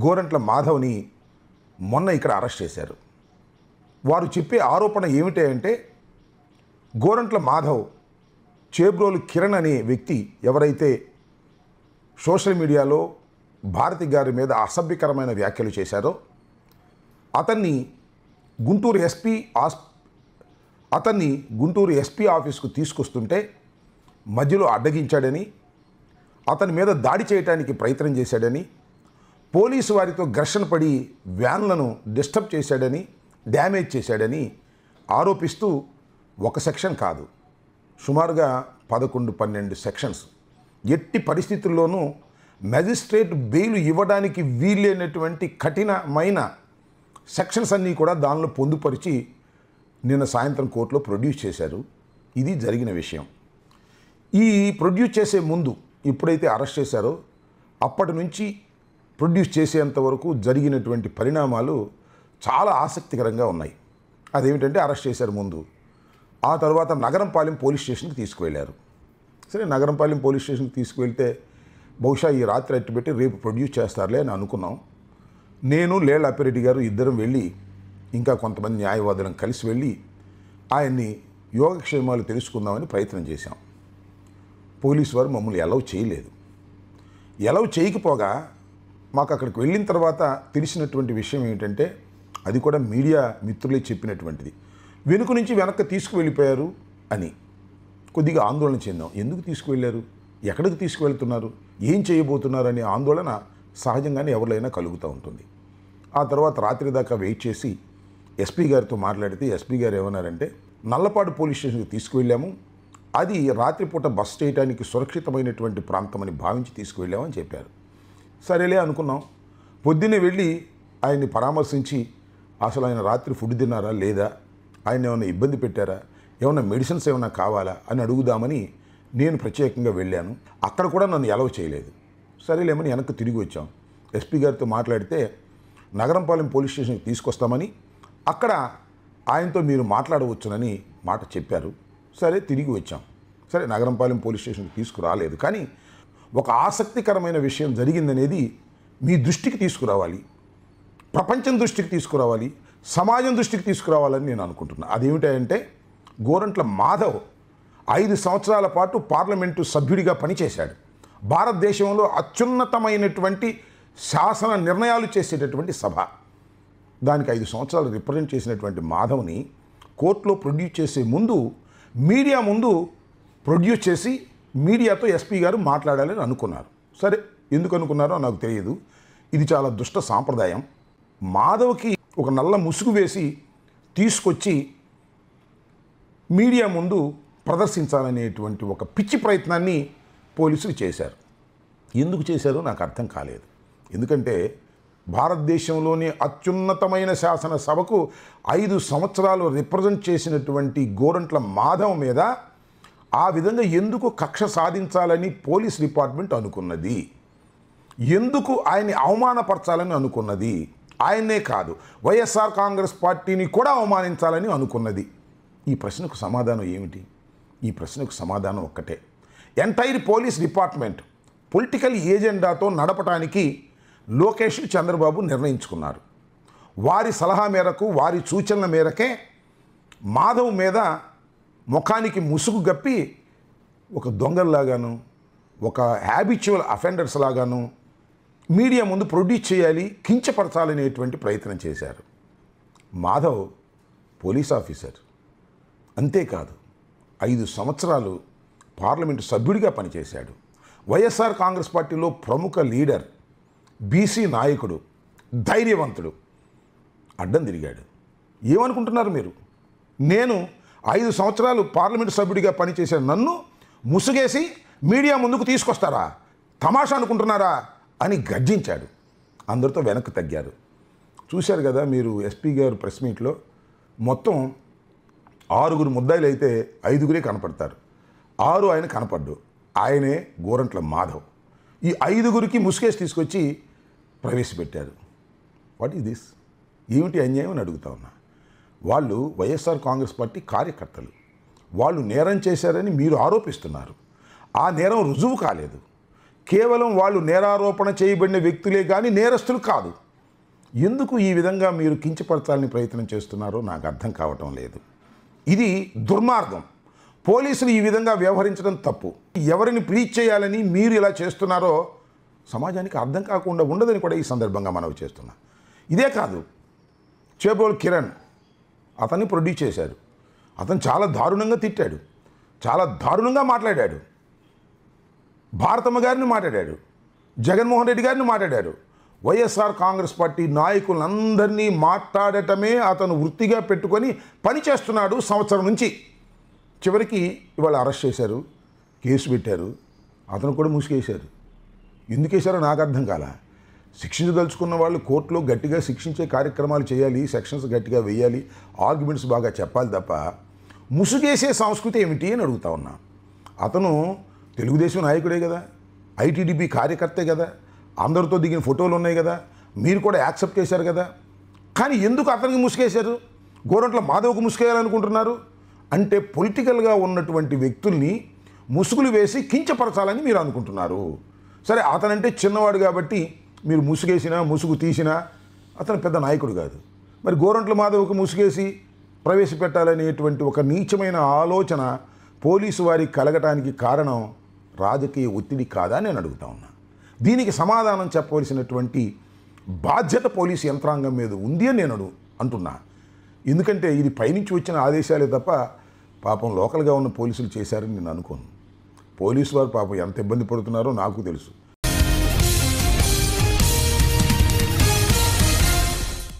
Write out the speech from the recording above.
గోరంట్ల మాధవ్ని మొన్న ఇక్కడ అరెస్ట్ చేశారు. వారు చెప్పే ఆరోపణ ఏమిటి అంటే గోరంట్ల మాధవ్ చేబ్రోలు కిరణ్ అనే వ్యక్తి ఎవరైతే సోషల్ మీడియాలో భారతి గారి మీద అసభ్యకరమైన వ్యాఖ్యలు చేశారో అతన్ని గుంటూరు ఎస్పీ ఆఫీస్కు తీసుకొస్తుంటే మధ్యలో అడ్డగించాడని, అతని మీద దాడి చేయడానికి ప్రయత్నం చేశాడని, పోలీసు వారితో ఘర్షణ పడి వ్యాన్లను డిస్టర్బ్ చేశాడని, డ్యామేజ్ చేశాడని ఆరోపిస్తూ ఒక సెక్షన్ కాదు, సుమారుగా 11-12 సెక్షన్స్, ఎట్టి పరిస్థితుల్లోనూ మెజిస్ట్రేట్ బెయిల్ ఇవ్వడానికి వీలైనటువంటి కఠినమైన సెక్షన్స్ అన్నీ కూడా దానిలో పొందుపరిచి నిన్న సాయంత్రం కోర్టులో ప్రొడ్యూస్ చేశారు. ఇది జరిగిన విషయం. ఈ ప్రొడ్యూస్ చేసే ముందు ఎప్పుడైతే అరెస్ట్ చేశారో అప్పటి నుంచి ప్రొడ్యూస్ చేసేంత వరకు జరిగినటువంటి పరిణామాలు చాలా ఆసక్తికరంగా ఉన్నాయి. అదేమిటంటే అరెస్ట్ చేశారు ముందు, ఆ తర్వాత నగరంపాలెం పోలీస్ స్టేషన్కి తీసుకువెళ్ళారు. సరే, నగరంపాలెం పోలీస్ స్టేషన్కి తీసుకువెళ్తే బహుశా ఈ రాత్రి అట్టుబెట్టి రేపు ప్రొడ్యూస్ చేస్తారులే అని అనుకున్నాం. నేను లేళ్ల అప్పిరెడ్డి గారు ఇద్దరం వెళ్ళి ఇంకా కొంతమంది న్యాయవాదులను కలిసి వెళ్ళి ఆయన్ని యోగక్షేమాలు తెలుసుకుందామని ప్రయత్నం చేశాం. పోలీసు వారు మమ్మల్ని ఎలౌ చేయలేదు. ఎలౌ చేయకపోగా మాకు అక్కడికి వెళ్ళిన తర్వాత తెలిసినటువంటి విషయం ఏమిటంటే అది కూడా మీడియా మిత్రులే చెప్పినటువంటిది, వెనక్కి తీసుకువెళ్ళిపోయారు అని. కొద్దిగా ఆందోళన చెందాం. ఎందుకు తీసుకువెళ్ళారు, ఎక్కడికి తీసుకువెళ్తున్నారు, ఏం చేయబోతున్నారు అనే ఆందోళన సహజంగానే ఎవరికైనా కలుగుతూ ఉంటుంది. ఆ తర్వాత రాత్రి దాకా వెయిట్ చేసి ఎస్పీ గారితో మాట్లాడితే ఎస్పీ గారు ఏమన్నారంటే నల్లపాడు పోలీస్ స్టేషన్కి తీసుకువెళ్ళాము, అది రాత్రిపూట బస్ చేయడానికి సురక్షితమైనటువంటి ప్రాంతం అని భావించి తీసుకువెళ్ళామని చెప్పారు. సరేలే అనుకున్నాం. పొద్దున్నే వెళ్ళి ఆయన్ని పరామర్శించి అసలు ఆయన రాత్రి ఫుడ్ తిన్నారా లేదా, ఆయన ఏమైనా ఇబ్బంది పెట్టారా, ఏమైనా మెడిసిన్స్ ఏమైనా కావాలా అని అడుగుదామని నేను ప్రత్యేకంగా వెళ్ళాను. అక్కడ కూడా నన్ను ఎలవ్ చేయలేదు. సరేలేమని వెనక్కి తిరిగి వచ్చాం. ఎస్పీ గారితో మాట్లాడితే నగరంపాలెం పోలీస్ స్టేషన్కి తీసుకొస్తామని, అక్కడ ఆయనతో మీరు మాట్లాడవచ్చునని మాట చెప్పారు. సరే, తిరిగి వచ్చాం. సరే, నగరంపాలెం పోలీస్ స్టేషన్కి తీసుకురాలేదు, కానీ ఒక ఆసక్తికరమైన విషయం జరిగిందనేది మీ దృష్టికి తీసుకురావాలి, ప్రపంచం దృష్టికి తీసుకురావాలి, సమాజం దృష్టికి తీసుకురావాలని నేను అనుకుంటున్నాను. అదేమిటంటే గోరంట్ల మాధవ్ 5 సంవత్సరాల పాటు పార్లమెంటు సభ్యుడిగా పనిచేశాడు. భారతదేశంలో అత్యున్నతమైనటువంటి శాసన నిర్ణయాలు చేసేటటువంటి సభ, దానికి 5 సంవత్సరాలు రిప్రజెంట్ చేసినటువంటి మాధవ్ని కోర్టులో ప్రొడ్యూస్ చేసే ముందు మీడియా ముందు ప్రొడ్యూస్ చేసి మీడియాతో ఎస్పీ గారు మాట్లాడాలని అనుకున్నారు. సరే, ఎందుకు అనుకున్నారో నాకు తెలియదు. ఇది చాలా దుష్ట సాంప్రదాయం. మాధవ్కి ఒక నల్ల ముసుగు వేసి తీసుకొచ్చి మీడియా ముందు ప్రదర్శించాలనేటువంటి ఒక పిచ్చి ప్రయత్నాన్ని పోలీసులు చేశారు. ఎందుకు చేశారో నాకు అర్థం కాలేదు. ఎందుకంటే భారతదేశంలోని అత్యున్నతమైన శాసనసభకు 5 సంవత్సరాలు రిప్రజెంట్ చేసినటువంటి గోరంట్ల మాధవ్ మీద ఆ విధంగా ఎందుకు కక్ష సాధించాలని పోలీస్ డిపార్ట్మెంట్ అనుకున్నది, ఎందుకు ఆయన్ని అవమానపరచాలని అనుకున్నది, ఆయన్నే కాదు వైఎస్ఆర్ కాంగ్రెస్ పార్టీని కూడా అవమానించాలని అనుకున్నది. ఈ ప్రశ్నకు సమాధానం ఏమిటి? ఈ ప్రశ్నకు సమాధానం ఒక్కటే. ఎంటైర్ పోలీస్ డిపార్ట్మెంట్ పొలిటికల్ ఏజెండాతో నడపడానికి లోకేష్ చంద్రబాబు నిర్ణయించుకున్నారు. వారి సలహా మేరకు, వారి సూచనల మేరకే మాధవ్ మీద ముఖానికి ముసుగు గప్పి ఒక దొంగల్లాగాను, ఒక హ్యాబిచువల్ అఫెండర్స్ లాగాను మీడియా ముందు ప్రొడ్యూస్ చేయాలి, కించపరచాలనేటువంటి ప్రయత్నం చేశారు. మాధవ్ పోలీస్ ఆఫీసర్, అంతేకాదు 5 సంవత్సరాలు పార్లమెంటు సభ్యుడిగా పనిచేశాడు. వైఎస్ఆర్ కాంగ్రెస్ పార్టీలో ప్రముఖ లీడర్, బీసీ నాయకుడు, ధైర్యవంతుడు. అడ్డం తిరిగాడు. ఏమనుకుంటున్నారు మీరు? నేను 5 సంవత్సరాలు పార్లమెంటు సభ్యుడిగా పనిచేసే నన్ను ముసుగేసి మీడియా ముందుకు తీసుకొస్తారా, తమాషా అనుకుంటున్నారా అని గర్జించాడు. అందరితో వెనక్కి తగ్గారు. చూశారు కదా మీరు ఎస్పీ గారు ప్రెస్ మీట్లో, మొత్తం 6 ముద్దాయిలు అయితే 5 కనపడతారు. 6 ఆయన కనపడ్డు. ఆయనే గోరంట్ల మాధవ్. ఈ 5 ముసుగేసి తీసుకొచ్చి ప్రవేశపెట్టారు. What is this? ఏమిటి అన్యాయం అని అడుగుతా ఉన్నా. వాళ్ళు వైఎస్ఆర్ కాంగ్రెస్ పార్టీ కార్యకర్తలు. వాళ్ళు నేరం చేశారని మీరు ఆరోపిస్తున్నారు. ఆ నేరం రుజువు కాలేదు. కేవలం వాళ్ళు నేరారోపణ చేయబడిన వ్యక్తులే కానీ నేరస్తులు కాదు. ఎందుకు ఈ విధంగా మీరు కించపరచాలని ప్రయత్నం చేస్తున్నారో నాకు అర్థం కావటం లేదు. ఇది దుర్మార్గం. పోలీసులు ఈ విధంగా వ్యవహరించడం తప్పు. ఎవరిని ప్లీజ్ చేయాలని మీరు ఇలా చేస్తున్నారో సమాజానికి అర్థం కాకుండా ఉండదని కూడా ఈ సందర్భంగా మనవి చేస్తున్నా. ఇదే కాదు, చేబోలు కిరణ్ అతన్ని ప్రొడ్యూస్ చేశారు. అతను చాలా దారుణంగా తిట్టాడు, చాలా దారుణంగా మాట్లాడాడు. భారతమ్మ గారిని మాట్లాడాడు, జగన్మోహన్ రెడ్డి గారిని మాట్లాడాడు. వైఎస్ఆర్ కాంగ్రెస్ పార్టీ నాయకులందరినీ మాట్లాడటమే అతను వృత్తిగా పెట్టుకొని పనిచేస్తున్నాడు సంవత్సరం నుంచి. చివరికి ఇవాళ అరెస్ట్ చేశారు, కేసు పెట్టారు, అతను కూడా ముసుగేశారు. ఎందుకు వేశారో నాకు అర్థం కాల. శిక్షించదలుచుకున్న వాళ్ళు కోర్టులో గట్టిగా శిక్షించే కార్యక్రమాలు చేయాలి, సెక్షన్స్ గట్టిగా వేయాలి, ఆర్గ్యుమెంట్స్ బాగా చెప్పాలి తప్ప ముసుగేసే సంస్కృతి ఏమిటి అని అడుగుతా ఉన్నా. అతను తెలుగుదేశం నాయకుడే కదా, ఐటీడీపీ కార్యకర్తే కదా, అందరితో దిగిన ఫోటోలు ఉన్నాయి కదా, మీరు కూడా యాక్సెప్ట్ చేశారు కదా. కానీ ఎందుకు అతనికి ముసుగేశారు? గోరంట్ల మాధవ్కు ముసుగేయాలనుకుంటున్నారు అంటే పొలిటికల్గా ఉన్నటువంటి వ్యక్తుల్ని ముసుగులు వేసి కించపరచాలని మీరు అనుకుంటున్నారు. సరే, అతనంటే చిన్నవాడు కాబట్టి మీరు ముసుగేసినా ముసుగు తీసినా అతను పెద్ద నాయకుడు కాదు. మరి గోరంట్ల మాధవ్కు ముసుగేసి ప్రవేశపెట్టాలనేటువంటి ఒక నీచమైన ఆలోచన పోలీసు వారికి కలగటానికి కారణం రాజకీయ ఒత్తిడి కాదా నేను అడుగుతా ఉన్నా. దీనికి సమాధానం చెప్పవలసినటువంటి బాధ్యత పోలీసు యంత్రాంగం మీద ఉంది అని నేను అంటున్నా. ఎందుకంటే ఇది పైనుంచి వచ్చిన ఆదేశాలే తప్ప పాపం లోకల్గా ఉన్న పోలీసులు చేశారని నేను అనుకోను. పోలీసు వారు పాపం ఎంత ఇబ్బంది పడుతున్నారో నాకు తెలుసు.